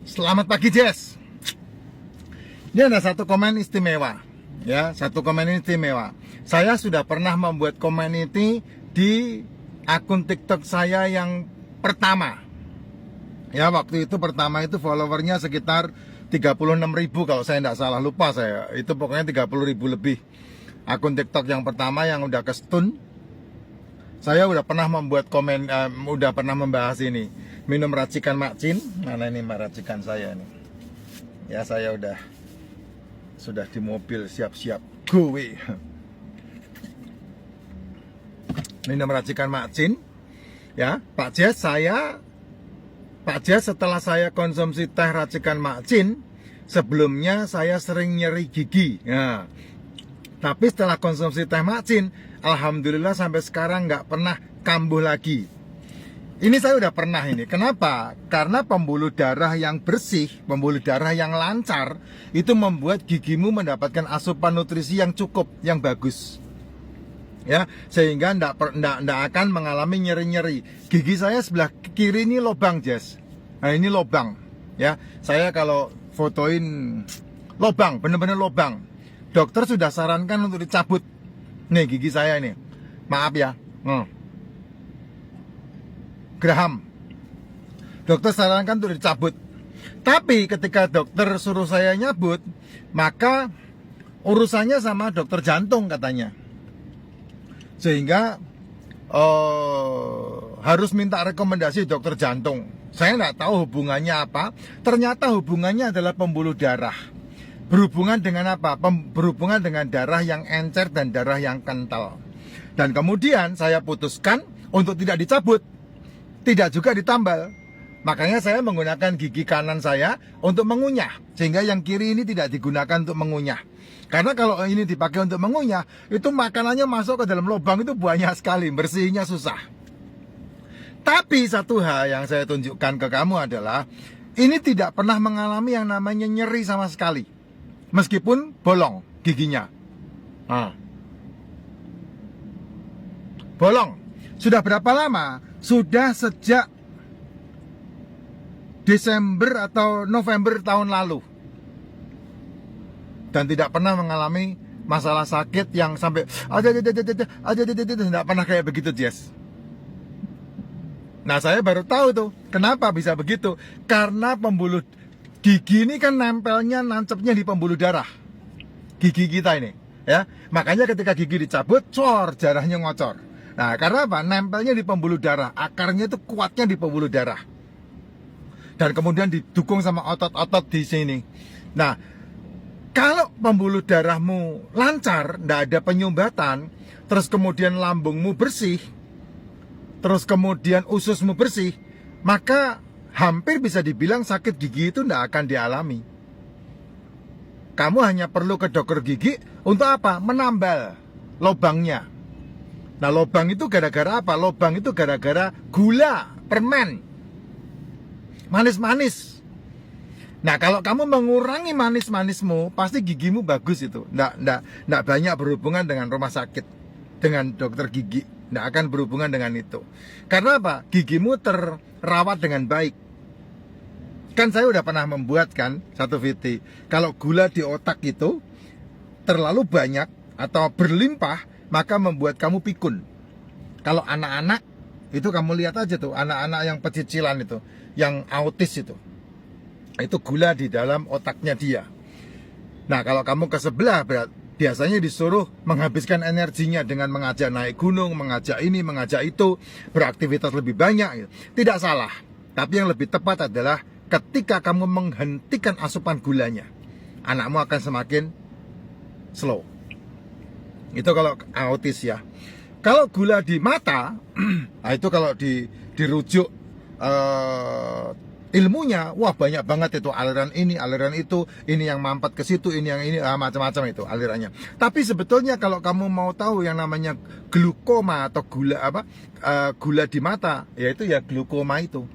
Selamat pagi Jess. Ini ada satu komen istimewa, ya, satu komen istimewa. Saya sudah pernah membuat community di akun TikTok saya yang pertama. Ya, waktu itu pertama itu followernya sekitar 36.000 kalau saya tidak salah, lupa saya. Itu pokoknya 30.000 lebih. Akun TikTok yang pertama yang udah kestun. Saya udah pernah membuat komen, udah pernah membahas ini. Minum racikan Mak Cin. Mana ini racikan saya nih? Ya, saya sudah di mobil siap-siap gue. Minum racikan Mak Cin. Ya, Pak Jess, setelah saya konsumsi teh racikan Mak Cin, sebelumnya saya sering nyeri gigi. Nah, tapi setelah konsumsi teh Mak Cin, alhamdulillah sampai sekarang nggak pernah kambuh lagi. Ini saya udah pernah ini. Kenapa? Karena pembuluh darah yang bersih, pembuluh darah yang lancar, itu membuat gigimu mendapatkan asupan nutrisi yang cukup, yang bagus. Ya, sehingga ndak akan mengalami nyeri-nyeri. Gigi saya sebelah kiri ini lobang, Jess. Nah, ini lobang. Ya, saya kalau fotoin lobang, bener-bener lobang. Dokter sudah sarankan untuk dicabut. Nih gigi saya ini. Maaf ya. Geraham. Dokter sarankan untuk dicabut. Tapi ketika dokter suruh saya nyabut, maka urusannya sama dokter jantung katanya. Sehingga harus minta rekomendasi dokter jantung. Saya nggak tahu hubungannya apa. Ternyata hubungannya adalah pembuluh darah. Berhubungan dengan apa? Berhubungan dengan darah yang encer dan darah yang kental. Dan kemudian saya putuskan untuk tidak dicabut, tidak juga ditambal. Makanya saya menggunakan gigi kanan saya untuk mengunyah, sehingga yang kiri ini tidak digunakan untuk mengunyah. Karena kalau ini dipakai untuk mengunyah, itu makanannya masuk ke dalam lubang itu banyak sekali, bersihnya susah. Tapi satu hal yang saya tunjukkan ke kamu adalah, ini tidak pernah mengalami yang namanya nyeri sama sekali. Meskipun bolong giginya. Bolong. Sudah berapa lama? Sudah sejak Desember atau November tahun lalu. Dan tidak pernah mengalami masalah sakit yang sampai tidak pernah kayak begitu, Jess. Nah, saya baru tahu tuh kenapa bisa begitu. Karena pembuluh gigi ini kan nempelnya, nancepnya di pembuluh darah. Gigi kita ini, ya. Makanya ketika gigi dicabut, darahnya ngocor. Nah, karena apa? Nempelnya di pembuluh darah. Akarnya itu kuatnya di pembuluh darah. Dan kemudian didukung sama otot-otot di sini. Nah, kalau pembuluh darahmu lancar, tidak ada penyumbatan, terus kemudian lambungmu bersih, terus kemudian ususmu bersih, maka hampir bisa dibilang sakit gigi itu tidak akan dialami. Kamu hanya perlu ke dokter gigi untuk apa? Menambal lubangnya. Nah, lubang itu gara-gara apa? Lubang itu gara-gara gula, permen, manis-manis. Nah, kalau kamu mengurangi manis-manismu, pasti gigimu bagus itu. Nggak banyak berhubungan dengan rumah sakit, dengan dokter gigi. Nggak akan berhubungan dengan itu. Karena apa? Gigimu terawat dengan baik. Kan saya udah pernah membuat kan satu VT. Kalau gula di otak itu terlalu banyak atau berlimpah, maka membuat kamu pikun. Kalau anak-anak, itu kamu lihat aja tuh, anak-anak yang pecicilan itu, yang autis itu gula di dalam otaknya dia. Nah, kalau kamu ke sebelah, biasanya disuruh menghabiskan energinya dengan mengajak naik gunung, mengajak ini, mengajak itu, beraktivitas lebih banyak. Tidak salah, tapi yang lebih tepat adalah ketika kamu menghentikan asupan gulanya, anakmu akan semakin slow. Itu kalau autis ya. Kalau gula di mata, nah itu kalau dirujuk ilmunya, wah banyak banget itu aliran ini, aliran itu, ini yang mampat ke situ, ini yang ini, macam-macam itu alirannya. Tapi sebetulnya kalau kamu mau tahu yang namanya glukoma atau gula di mata, yaitu ya glukoma itu.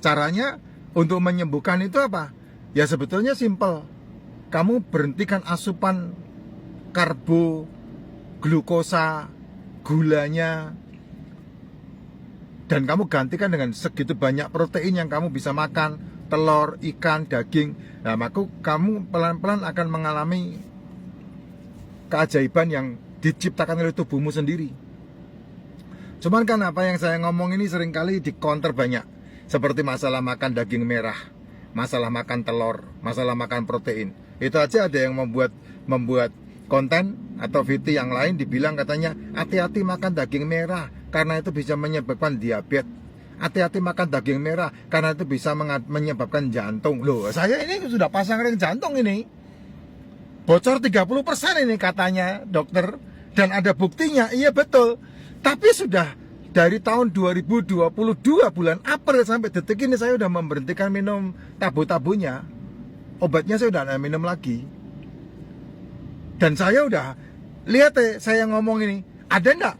Caranya untuk menyembuhkan itu apa? Ya sebetulnya simple. Kamu berhentikan asupan karbo, glukosa, gulanya, dan kamu gantikan dengan segitu banyak protein yang kamu bisa makan. telur, ikan, daging. Nah, maka kamu pelan-pelan akan mengalami keajaiban yang diciptakan oleh tubuhmu sendiri. Cuman kan apa yang saya ngomong ini seringkali di counter banyak. Seperti masalah makan daging merah, masalah makan telur, masalah makan protein. Itu aja ada yang membuat konten atau VT yang lain dibilang katanya hati-hati makan daging merah karena itu bisa menyebabkan diabetes. Hati-hati makan daging merah karena itu bisa menyebabkan jantung. Loh, saya ini sudah pasang ring jantung ini. Bocor 30% ini katanya dokter. Dan ada buktinya, iya betul. Tapi sudah dari tahun 2022 bulan April sampai detik ini saya sudah memberhentikan minum tabu-tabunya. Obatnya saya sudah tidak minum lagi. Dan saya udah lihat saya ngomong ini, ada enggak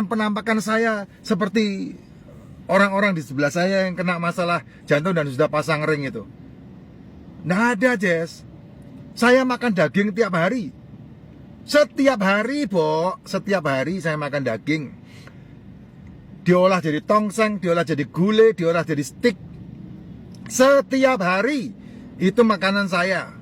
penampakan saya seperti orang-orang di sebelah saya yang kena masalah jantung dan sudah pasang ring itu? Nggak ada, Jess. Saya makan daging tiap hari. Setiap hari, Bo. Setiap hari saya makan daging. Diolah jadi tongseng, diolah jadi gulai, diolah jadi steak. Setiap hari. Itu makanan saya.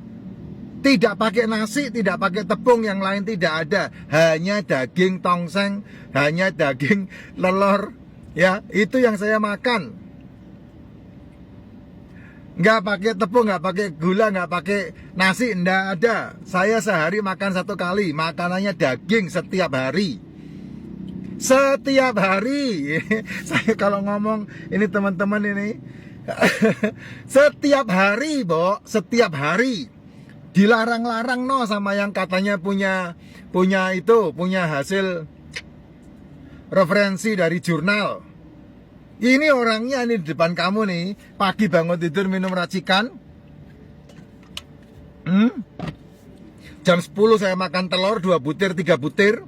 Tidak pakai nasi, tidak pakai tepung, yang lain tidak ada. Hanya daging tongseng, hanya daging lelor. Ya, itu yang saya makan. Nggak pakai tepung, nggak pakai gula, nggak pakai nasi, nggak ada. Saya sehari makan 1 kali, makanannya daging setiap hari. Setiap hari. Saya kalau ngomong ini teman-teman ini setiap hari, Bo, setiap hari. Dilarang-larang no sama yang katanya punya hasil referensi dari jurnal. Ini orangnya ini di depan kamu nih, pagi bangun tidur minum racikan. Jam 10 saya makan telur 2 butir, 3 butir.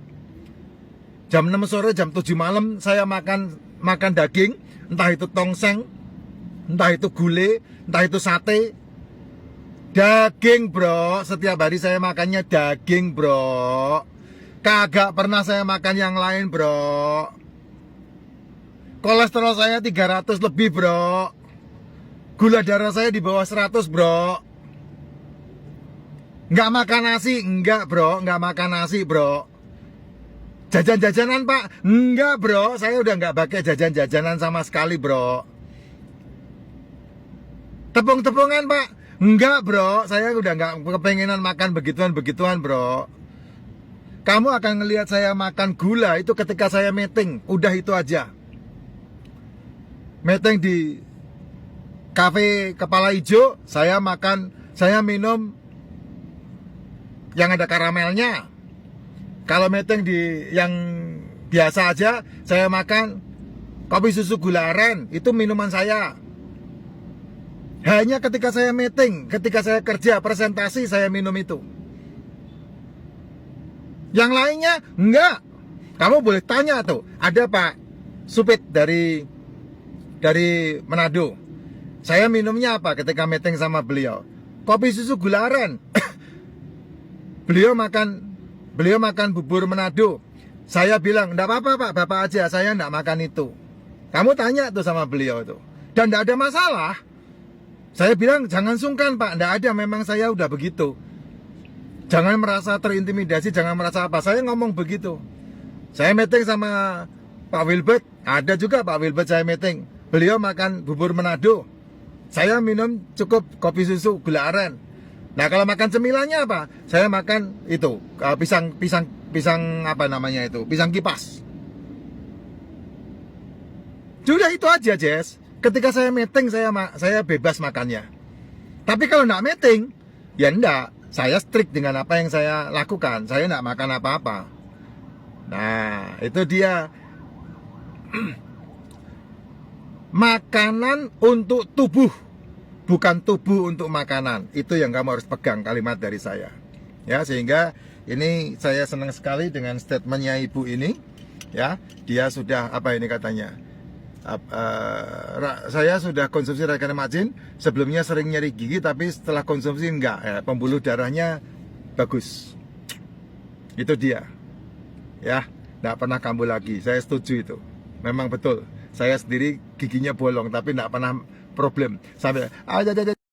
Jam 6 sore, jam 7 malam saya makan daging, entah itu tongseng, entah itu gulai, entah itu sate. Daging, bro. Setiap hari saya makannya daging, bro. Kagak pernah saya makan yang lain, bro. Kolesterol saya 300 lebih, bro. Gula darah saya di bawah 100, bro. Nggak makan nasi, enggak, bro. Nggak makan nasi, bro. Jajan-jajanan, Pak? Enggak, bro. Saya udah nggak pakai jajan-jajanan sama sekali, bro. Tepung-tepungan, Pak? Enggak, bro. Saya udah nggak kepengenan makan begituan-begituan, bro. Kamu akan ngelihat saya makan gula itu ketika saya meeting. Udah itu aja. Meeting di kafe Kepala Hijau, saya minum yang ada karamelnya. Kalau meeting di yang biasa aja, saya makan kopi susu gula aren, itu minuman saya. Hanya ketika saya meeting, ketika saya kerja, presentasi, saya minum itu. Yang lainnya, enggak. Kamu boleh tanya tuh, ada Pak Supit dari Manado. Saya minumnya apa ketika meeting sama beliau? Kopi susu gula aren. Beliau makan bubur Manado. Saya bilang, enggak apa-apa Pak, Bapak aja, saya enggak makan itu. Kamu tanya tuh sama beliau tuh. Dan enggak ada masalah. Saya bilang, jangan sungkan Pak, enggak ada, memang saya udah begitu. Jangan merasa terintimidasi, jangan merasa apa. Saya ngomong begitu. Saya meeting sama Pak Wilbert, ada juga Pak Wilbert saya meeting. Beliau makan bubur Manado. Saya minum cukup kopi susu gula aren. Nah, kalau makan cemilannya apa? Saya makan itu pisang apa namanya itu? Pisang kipas. Sudah itu aja, Jess. Ketika saya meeting saya bebas makannya. Tapi kalau enggak meeting, ya enggak. Saya strict dengan apa yang saya lakukan. Saya enggak makan apa-apa. Nah, itu dia. Makanan untuk tubuh, bukan tubuh untuk makanan. Itu yang kamu harus pegang, kalimat dari saya. Ya, sehingga ini saya senang sekali dengan statementnya ibu ini. Ya, dia sudah apa ini katanya? Saya sudah konsumsi Rekanemaxin. Sebelumnya sering nyeri gigi, tapi setelah konsumsi enggak. Ya, pembuluh darahnya bagus. Itu dia. Ya, enggak pernah kambuh lagi. Saya setuju itu. Memang betul. Saya sendiri giginya bolong, tapi enggak pernah problem sampai